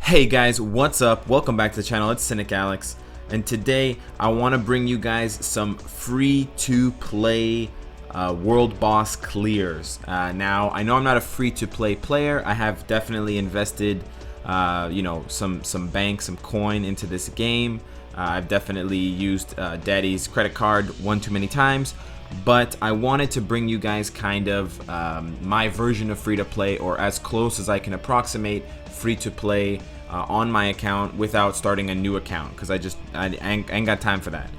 Hey guys, what's up? Welcome back to the channel. It's Cynicalex, and today I want to bring you guys some free-to-play world boss clears. Now, I know I'm not a free-to-play player. I have definitely invested, some bank, some coin into this game. I've definitely used Daddy's credit card one too many times. But I wanted to bring you guys kind of my version of free-to-play, or as close as I can approximate free-to-play on my account without starting a new account, because I ain't got time for that.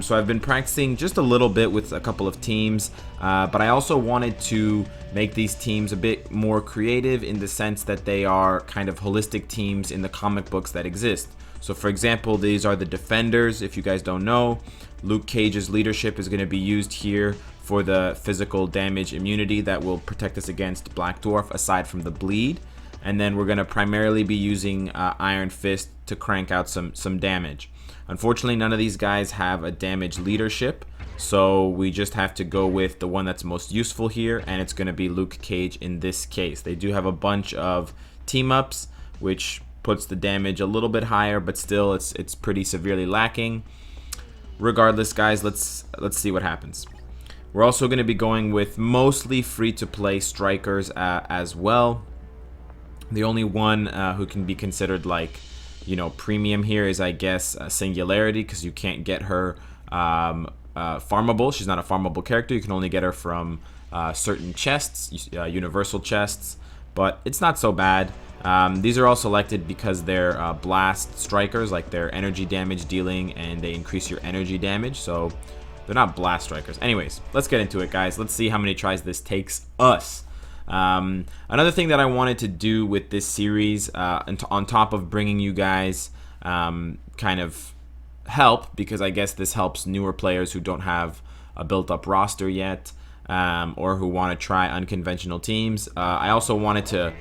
So I've been practicing just a little bit with a couple of teams, but I also wanted to make these teams a bit more creative in the sense that they are kind of holistic teams in the comic books that exist. So for example, these are the Defenders. If you guys don't know, Luke Cage's leadership is going to be used here for the physical damage immunity that will protect us against Black Dwarf aside from the bleed. And then we're going to primarily be using Iron Fist to crank out some damage. Unfortunately, none of these guys have a damage leadership, so we just have to go with the one that's most useful here, and it's going to be Luke Cage in this case. They do have a bunch of team-ups, which puts the damage a little bit higher, but still it's pretty severely lacking. Regardless, guys, let's see what happens. We're also going to be going with mostly free-to-play strikers as well. The only one who can be considered like, premium here is, I guess, Singularity, because you can't get her farmable. She's not a farmable character. You can only get her from certain chests, universal chests, but it's not so bad. These are all selected because they're blast strikers, like they're energy damage dealing, and they increase your energy damage, so they're not blast strikers. Anyways, let's get into it, guys. Let's see how many tries this takes us. Another thing that I wanted to do with this series, on top of bringing you guys kind of help, because I guess this helps newer players who don't have a built-up roster yet, or who want to try unconventional teams. I also wanted to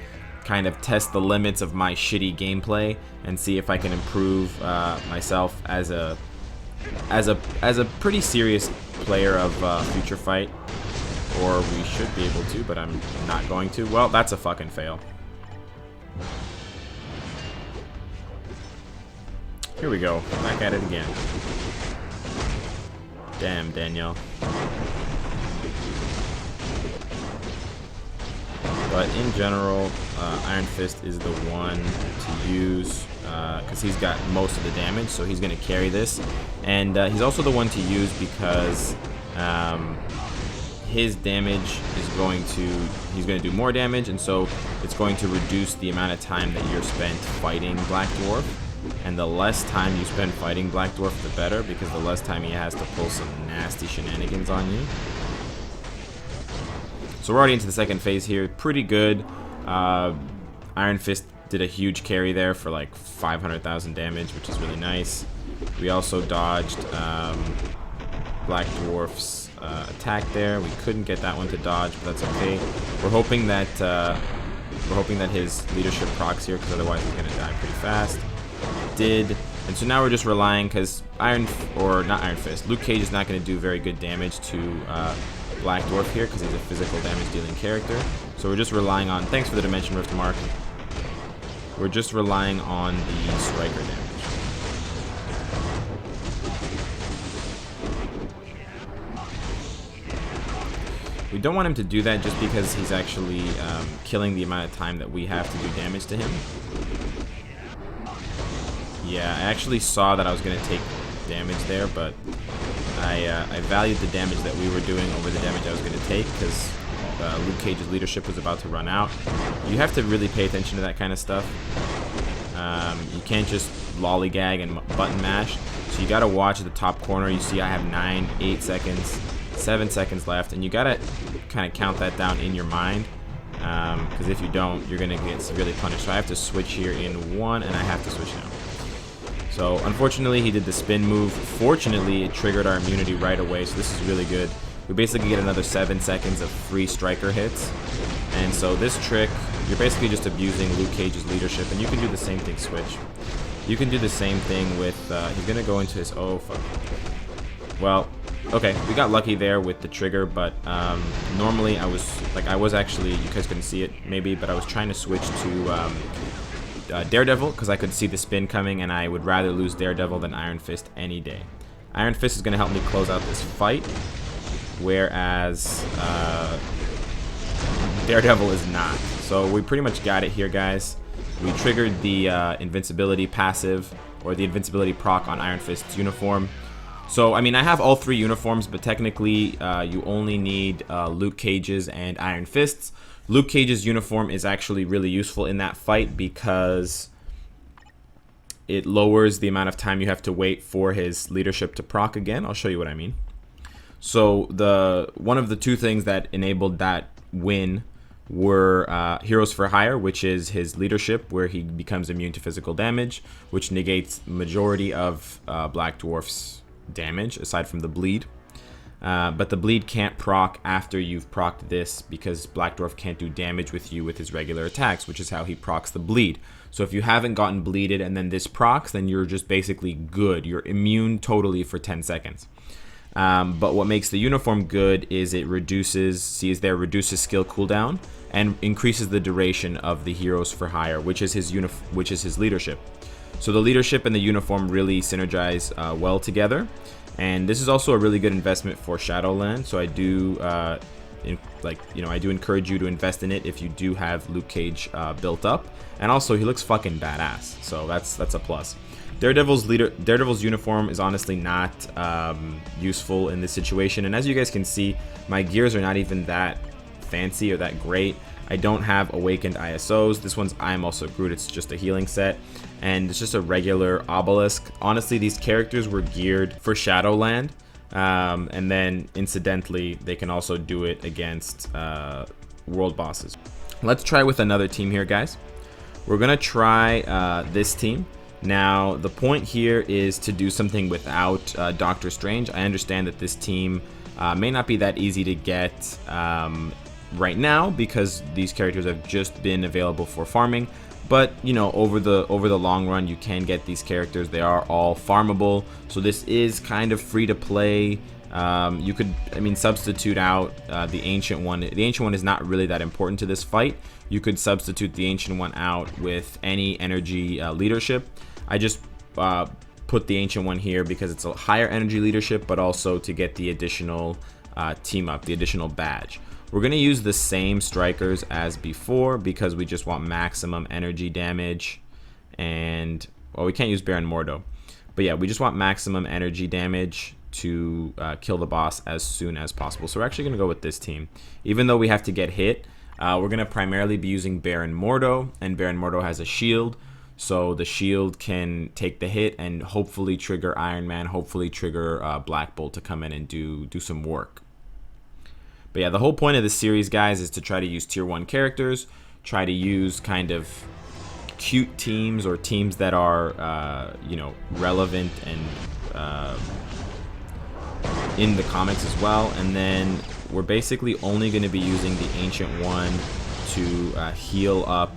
kind of test the limits of my shitty gameplay and see if I can improve myself as a pretty serious player of Future Fight. Or we should be able to, but I'm not going to. Well, that's a fucking fail. Here we go. Back at it again. Damn, Danielle. But in general, Iron Fist is the one to use because he's got most of the damage, so he's going to carry this. And he's also the one to use because his damage is he's going to do more damage, and so it's going to reduce the amount of time that you're spent fighting Black Dwarf. And the less time you spend fighting Black Dwarf, the better, because the less time he has to pull some nasty shenanigans on you. So we're already into the second phase here. Pretty good. Iron Fist did a huge carry there for like 500,000 damage, which is really nice. We also dodged Black Dwarf's attack there. We couldn't get that one to dodge, but that's okay. We're hoping that his leadership procs here, because otherwise he's gonna die pretty fast. It did, and so now we're just relying, because Luke Cage is not going to do very good damage to Black Dwarf here, because he's a physical damage dealing character. So we're just relying on. Thanks for the Dimension Rift, Mark. We're just relying on the striker damage. We don't want him to do that just because he's actually killing the amount of time that we have to do damage to him. Yeah, I actually saw that I was going to take damage there, but I valued the damage that we were doing over the damage I was going to take, because Luke Cage's leadership was about to run out. You have to really pay attention to that kind of stuff. You can't just lollygag and button mash. So you got to watch at the top corner. You see I have 9, 8 seconds. 7 seconds left, and you gotta kind of count that down in your mind, because if you don't, you're gonna get severely punished. So I have to switch here in 1, and I have to switch now. So unfortunately, he did the spin move. Fortunately, it triggered our immunity right away, so this is really good. We basically get another 7 seconds of free striker hits, and so this trick, you're basically just abusing Luke Cage's leadership, and you can do the same thing. Switch. You can do the same thing with. He's gonna go into his. Oh fuck. Well. Okay, we got lucky there with the trigger, but normally I was actually, you guys couldn't see it maybe, but I was trying to switch to Daredevil because I could see the spin coming, and I would rather lose Daredevil than Iron Fist any day. Iron Fist is going to help me close out this fight, whereas Daredevil is not. So we pretty much got it here, guys. We triggered the invincibility passive, or the invincibility proc on Iron Fist's uniform. So, I mean, I have all 3 uniforms, but technically you only need Luke Cage's and Iron Fist's. Luke Cage's uniform is actually really useful in that fight because it lowers the amount of time you have to wait for his leadership to proc again. I'll show you what I mean. So one of the 2 things that enabled that win were Heroes for Hire, which is his leadership, where he becomes immune to physical damage, which negates the majority of Black Dwarf's damage, aside from the bleed. But the bleed can't proc after you've procced this, because Black Dwarf can't do damage with you with his regular attacks, which is how he procs the bleed. So if you haven't gotten bleeded and then this procs, then you're just basically good. You're immune totally for 10 seconds. But what makes the uniform good is it reduces skill cooldown and increases the duration of the Heroes for Hire, which is his leadership. So the leadership and the uniform really synergize well together, and this is also a really good investment for Shadowland. So I do I do encourage you to invest in it if you do have Luke Cage built up, and also he looks fucking badass, so that's a plus. Daredevil's uniform is honestly not useful in this situation, and as you guys can see, my gears are not even that fancy or that great. I don't have awakened ISOs. This one's I am also Groot. It's just a healing set, and it's just a regular obelisk. Honestly, these characters were geared for Shadowland, and then incidentally they can also do it against world bosses. Let's try with another team here, guys. We're gonna try this team. Now, the point here is to do something without Doctor Strange. I understand that this team may not be that easy to get right now because these characters have just been available for farming, but you know, over the long run you can get these characters. They are all farmable, so this is kind of free to play. You could, substitute out the Ancient One. The Ancient One is not really that important to this fight. You could substitute the Ancient One out with any energy leadership. I just put the Ancient One here because it's a higher energy leadership, but also to get the additional team up, the additional badge. We're going to use the same strikers as before because we just want maximum energy damage, and well, we can't use Baron Mordo, but yeah, we just want maximum energy damage to kill the boss as soon as possible. So we're actually going to go with this team. Even though we have to get hit, we're going to primarily be using Baron Mordo, and Baron Mordo has a shield, so the shield can take the hit and hopefully trigger Iron Man, hopefully trigger Black Bolt to come in and do some work. But yeah, the whole point of this series, guys, is to try to use tier 1 characters, try to use kind of cute teams or teams that are, relevant and in the comics as well. And then we're basically only going to be using the Ancient One to heal up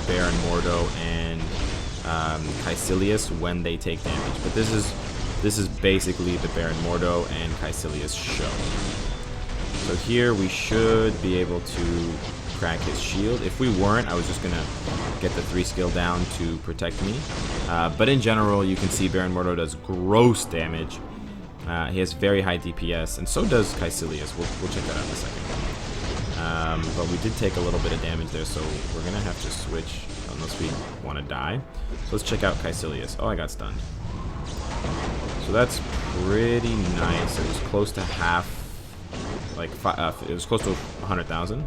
Baron Mordo and Caecilius when they take damage. But this is basically the Baron Mordo and Caecilius show. So here we should be able to crack his shield. If we weren't, I was just going to get the 3 skill down to protect me. But in general, you can see Baron Mordo does gross damage. He has very high DPS, and so does Caecilius. We'll check that out in a second. But we did take a little bit of damage there, so we're going to have to switch unless we want to die. So let's check out Caecilius. Oh, I got stunned. So that's pretty nice. It was close to half. It was close to 100,000. It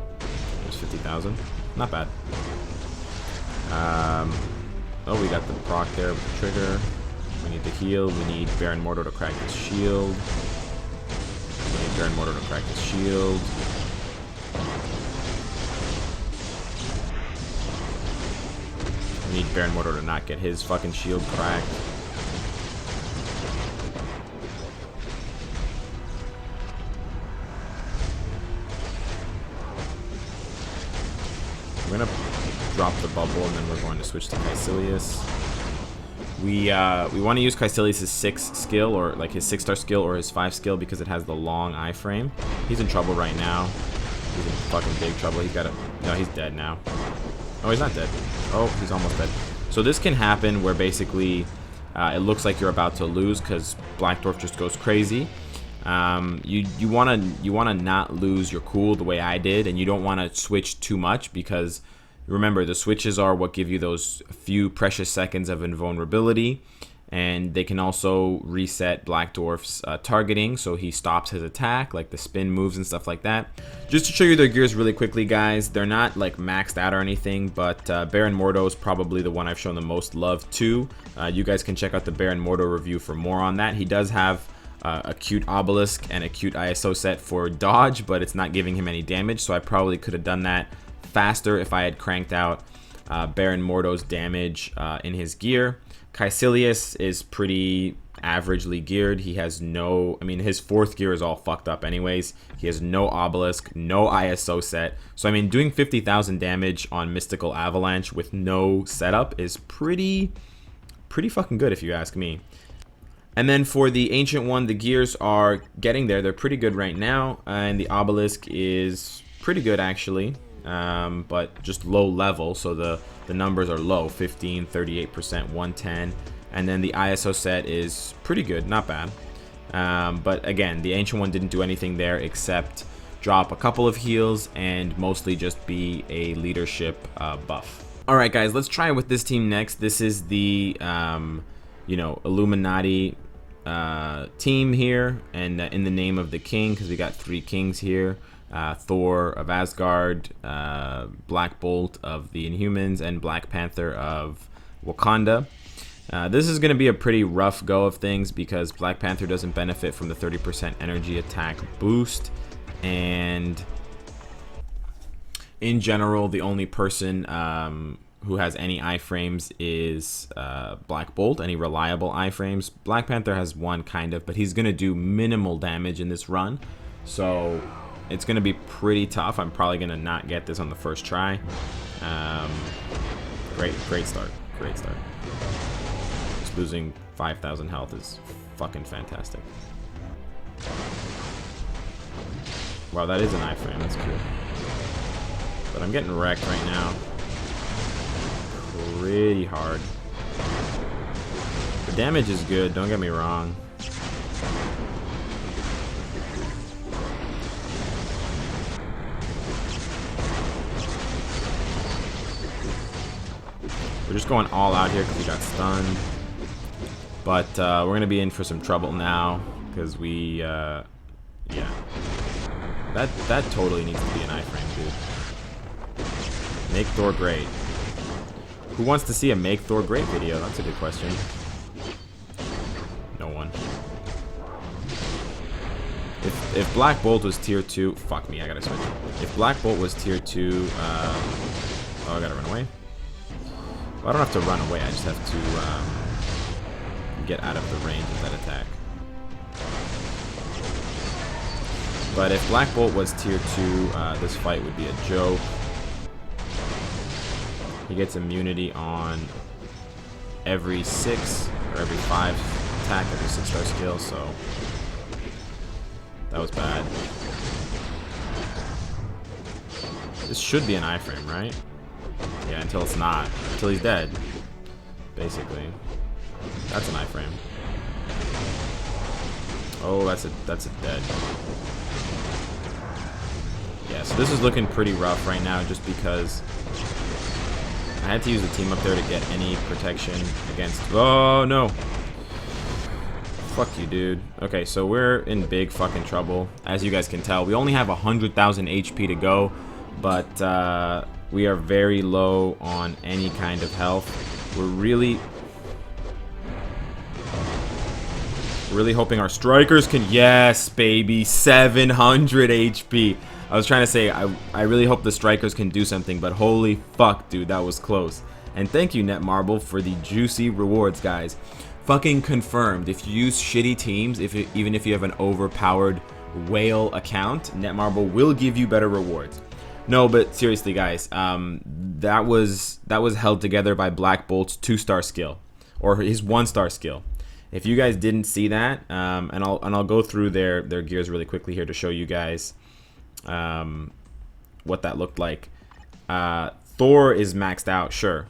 was 50,000. Not bad. Oh, we got the proc there with the trigger. We need the heal. We need Baron Mordo to crack his shield. We need Baron Mordo to crack his shield. We need Baron Mordo to not get his fucking shield cracked. We're gonna drop the bubble, and then we're going to switch to Caecilius. We want to use Caecilius' 6 skill, or like his 6-star skill, or his 5 skill, because it has the long iframe. He's in trouble right now. He's in fucking big trouble. He's got a... No, he's dead now. Oh, he's not dead. Oh, he's almost dead. So this can happen where basically it looks like you're about to lose because Black Dwarf just goes crazy. You wanna not lose your cool the way I did, and you don't want to switch too much because remember the switches are what give you those few precious seconds of invulnerability, and they can also reset Black Dwarf's targeting, so he stops his attack, like the spin moves and stuff like that. Just to show you their gears really quickly, guys, they're not like maxed out or anything, but Baron Mordo is probably the one I've shown the most love to. You guys can check out the Baron Mordo review for more on that. He does have a cute obelisk and a cute ISO set for dodge, but it's not giving him any damage, so I probably could have done that faster if I had cranked out Baron Mordo's damage in his gear. Cynicalex is pretty averagely geared. He has no, I mean, his 4th gear is all fucked up anyways. He has no obelisk, no ISO set. So I mean, doing 50,000 damage on Mystical Avalanche with no setup is pretty fucking good if you ask me. And then for the Ancient One, the gears are getting there. They're pretty good right now, and the obelisk is pretty good actually, but just low level, so the numbers are low, 15, 38%, 110, and then the ISO set is pretty good, not bad. But again, the Ancient One didn't do anything there except drop a couple of heals and mostly just be a leadership buff. Alright guys, let's try it with this team next. This is the you know, Illuminati team here, and in the name of the king, because we got 3 kings here. Thor of Asgard, Black Bolt of the Inhumans, and Black Panther of Wakanda. This is going to be a pretty rough go of things because Black Panther doesn't benefit from the 30% energy attack boost, and in general the only person who has any iframes is Black Bolt, any reliable iframes. Black Panther has one kind of, but he's going to do minimal damage in this run, so it's going to be pretty tough. I'm probably going to not get this on the first try. Great start. Just losing 5,000 health is fucking fantastic. Wow, that is an iframe. That's cool. But I'm getting wrecked right now. Pretty hard. The damage is good, don't get me wrong. We're just going all out here because we got stunned. But we're going to be in for some trouble now because we, yeah. That totally needs to be an iframe, dude. Make Thor great. Who wants to see a Make Thor Great video? That's a good question. No one. If Black Bolt was tier 2... Fuck me, I gotta switch. If Black Bolt was tier 2... oh, I gotta run away? Well, I don't have to run away, I just have to get out of the range of that attack. But if Black Bolt was tier 2, this fight would be a joke. He gets immunity on every 6 or every 5 attack, every 6-star skill, so that was bad. This should be an iframe, right? Yeah, until it's not. Until he's dead, basically. That's an iframe. Oh, that's a dead. Yeah, so this is looking pretty rough right now just because I had to use the team up there to get any protection against... Oh, no. Fuck you, dude. Okay, so we're in big fucking trouble. As you guys can tell, we only have 100,000 HP to go, but we are very low on any kind of health. We're really hoping our strikers can... Yes, baby. 700 HP. I was trying to say, I really hope the strikers can do something, but holy fuck, dude, that was close. And thank you, Netmarble, for the juicy rewards, guys. Fucking confirmed. If you use shitty teams, even if you have an overpowered whale account, Netmarble will give you better rewards. No, but seriously, guys, that was held together by Black Bolt's 2-star skill, or his 1-star skill. If you guys didn't see that, and I'll go through their gears really quickly here to show you guys what that looked like. Thor is maxed out, sure,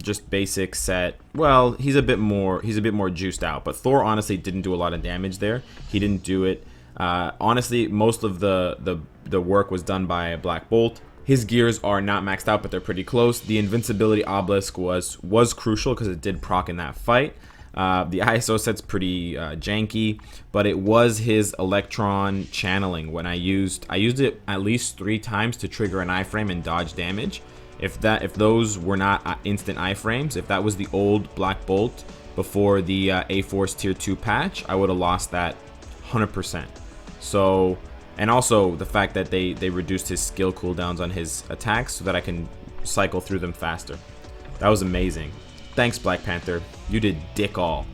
just basic set. Well, he's a bit more juiced out, but Thor honestly didn't do a lot of damage there. He didn't do it. Honestly, most of the work was done by Black Bolt. His gears are not maxed out, but they're pretty close. The invincibility obelisk was crucial because it did proc in that fight. The ISO set's pretty janky, but it was his electron channeling. When I used it at least 3 times to trigger an iframe and dodge damage. If those were not instant iframes, if that was the old Black Bolt before the A-Force Tier 2 patch, I would have lost that 100%. So, and also the fact that they reduced his skill cooldowns on his attacks so that I can cycle through them faster. That was amazing. Thanks, Black Panther. You did dick all.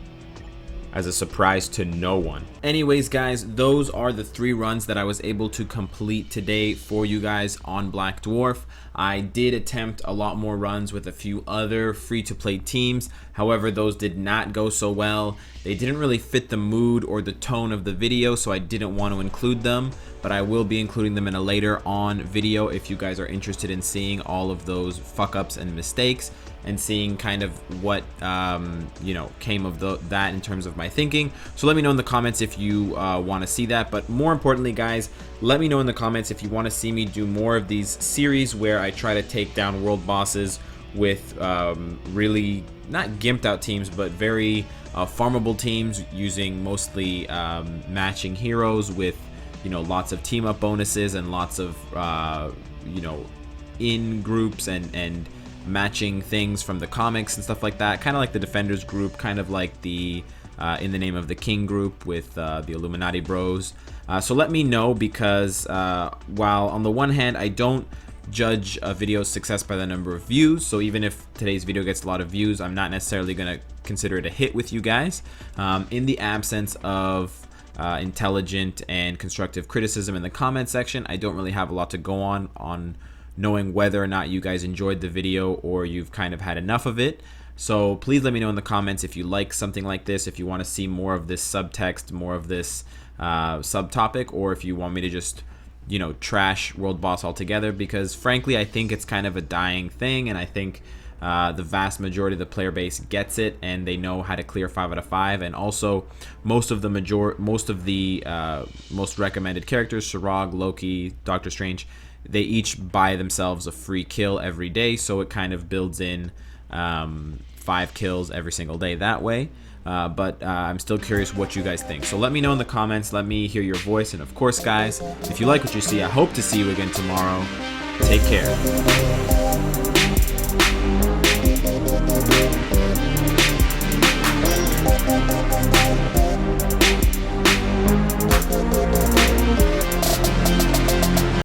As a surprise to no one. Anyways, guys, those are the 3 runs that I was able to complete today for you guys on Black Dwarf. I did attempt a lot more runs with a few other free-to-play teams. However, those did not go so well. They didn't really fit the mood or the tone of the video, so I didn't want to include them. But I will be including them in a later on video if you guys are interested in seeing all of those fuck-ups and mistakes and seeing kind of what you know, came of that in terms of my thinking. So let me know in the comments if you want to see that. But more importantly, guys, let me know in the comments if you want to see me do more of these series where I try to take down world bosses with really not gimped out teams, but very farmable teams using mostly matching heroes with, you know, lots of team up bonuses and lots of you know, in groups and matching things from the comics and stuff like that, kind of like the Defenders group, kind of like the In the Name of the King group with the Illuminati bros. So let me know, because while on the one hand I don't judge a video's success by the number of views, so even if today's video gets a lot of views, I'm not necessarily gonna consider it a hit with you guys. In the absence of intelligent and constructive criticism in the comment section, I don't really have a lot to go on knowing whether or not you guys enjoyed the video or you've kind of had enough of it. So please let me know in the comments if you like something like this, if you want to see more of this subtext, more of this subtopic, or if you want me to just, you know, trash World Boss altogether, because frankly I think it's kind of a dying thing, and I think the vast majority of the player base gets it and they know how to clear 5 out of 5, and also most of the most recommended characters, Shirag, Loki, Doctor Strange, they each buy themselves a free kill every day, so it kind of builds in 5 kills every single day that way. But I'm still curious what you guys think, so let me know in the comments, let me hear your voice, and of course guys, if you like what you see, I hope to see you again tomorrow. Take care.